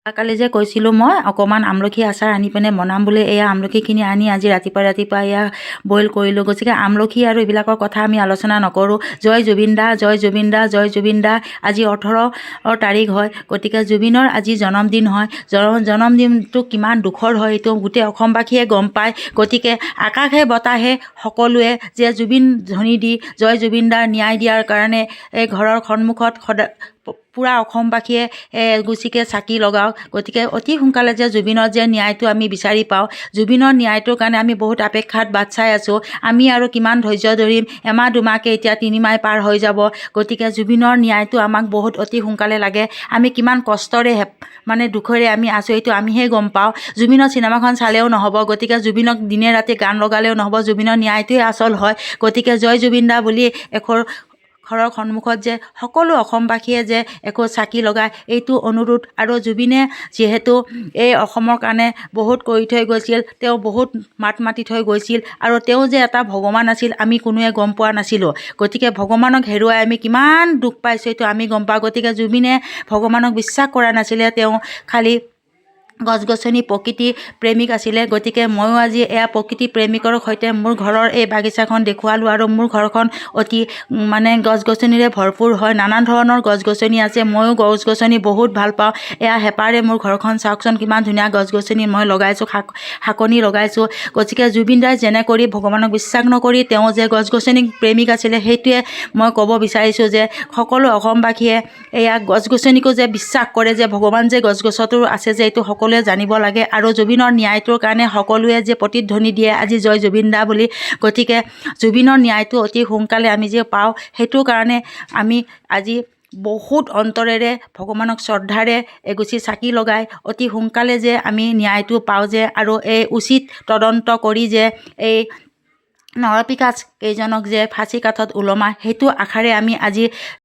কালি যে কৈছিলোঁ মই অকণমান আমলখি আচাৰ আনি পিনে বনাম বুলি, এয়া আমলখিখিনি আনি আজি ৰাতিপুৱা এয়া বইল কৰিলোঁ। গতিকে আমলখি আৰু এইবিলাকৰ কথা আমি আলোচনা নকৰোঁ। জয় জুবিন দা, জয় জুবিন দা, জয় জুবিন দা। আজি 18 তাৰিখ হয়, গতিকে জুবিনৰ আজি জন্মদিন হয়। জন্মদিনটো কিমান দুখৰ হয় এইটো গোটেই অসমবাসীয়ে গম পায়। গতিকে আকাশে বতাহে সকলোৱে যে জুবিন ধ্বনি দি জয় জুবিন দাৰ ন্যায় দিয়াৰ কাৰণে এই ঘৰৰ সন্মুখত পূৰা অসমবাসীয়ে গুচিকে চাকি লগাওক। গতিকে অতি সোনকালে যে জুবিনৰ যে ন্যায়টো আমি বিচাৰি পাওঁ, জুবিনৰ ন্যায়টোৰ কাৰণে আমি বহুত অপেক্ষাত বাট চাই আছোঁ। আমি আৰু কিমান ধৈৰ্য ধৰিম, এমাহ দুমাহকৈ এতিয়া 3 মাহ পাৰ হৈ যাব। গতিকে জুবিনৰ ন্যায়টো আমাক বহুত অতি সোনকালে লাগে। আমি কিমান কষ্টৰে দুখেৰে আমি আছোঁ এইটো আমিহে গম পাওঁ। জুবিনৰ চিনেমাখন চালেও নহ'ব, গতিকে জুবিনক দিনে ৰাতি গান লগালেও নহ'ব, জুবিনৰ ন্যায়টোৱে আচল হয়। গতিকে জয় জুবিন দা বুলি ঘৰৰ সন্মুখত যে সকলো অসমবাসীয়ে যে চাকি লগায় এইটো অনুৰোধ। আৰু জুবিনে যিহেতু এই অসমৰ কাৰণে বহুত কৰি থৈ গৈছিল, তেওঁ বহুত মাত মাতি থৈ গৈছিল, আৰু তেওঁ যে এটা ভগৱান আছিল আমি কোনোৱে গম পোৱা নাছিলোঁ। গতিকে ভগৱানক হেৰুৱাই আমি কিমান দুখ পাইছোঁ এইটো আমি গম পাওঁ। গতিকে জুবিনে ভগৱানক বিশ্বাস কৰা নাছিলে, তেওঁ খালী গছ গছনি প্ৰকৃতি প্ৰেমিক আছিলে। গতিকে ময়ো আজি এয়া প্ৰকৃতি প্ৰেমিকৰ সৈতে মোৰ ঘৰৰ এই বাগিচাখন দেখুৱালোঁ। আৰু মোৰ ঘৰখন অতি গছ গছনিৰে ভৰপূৰ হয়, নানান ধৰণৰ গছ গছনি আছে। ময়ো গছ গছনি বহুত ভাল পাওঁ। এয়া হেঁপাৰে মোৰ ঘৰখন চাওকচোন, কিমান ধুনীয়া গছ গছনি মই লগাইছোঁ, শাকনি লগাইছোঁ। গতিকে জুবিন দাই যেনে কৰি ভগৱানক বিশ্বাস নকৰি তেওঁ যে গছ গছনি প্ৰেমিক আছিলে, সেইটোৱে মই ক'ব বিচাৰিছোঁ যে সকলো অসমবাসীয়ে এয়া গছ গছনিকো যে বিশ্বাস কৰে, যে ভগৱান যে গছ গছতো আছে যে এইটো সকলোৱে জানিব লাগে। আৰু জুবিনৰ ন্যায়টোৰ কাৰণে সকলোৱে যে প্ৰতিধ্বনি দিয়ে আজি জয় জুবিন দা বুলি। গতিকে জুবিনৰ ন্যায়টো অতি সোনকালে আমি যে পাওঁ, সেইটোৰ কাৰণে আমি আজি বহুত অন্তৰেৰে ভগৱানক শ্ৰদ্ধাৰে এগুচি চাকি লগাই অতি সোনকালে যে আমি ন্যায়টো পাওঁ যে, আৰু এই উচিত তদন্ত কৰি যে এই নৰপিশাচ কেইজনক যে ফাঁচী কাঠত ওলমায়, সেইটো আশাৰে আমি আজি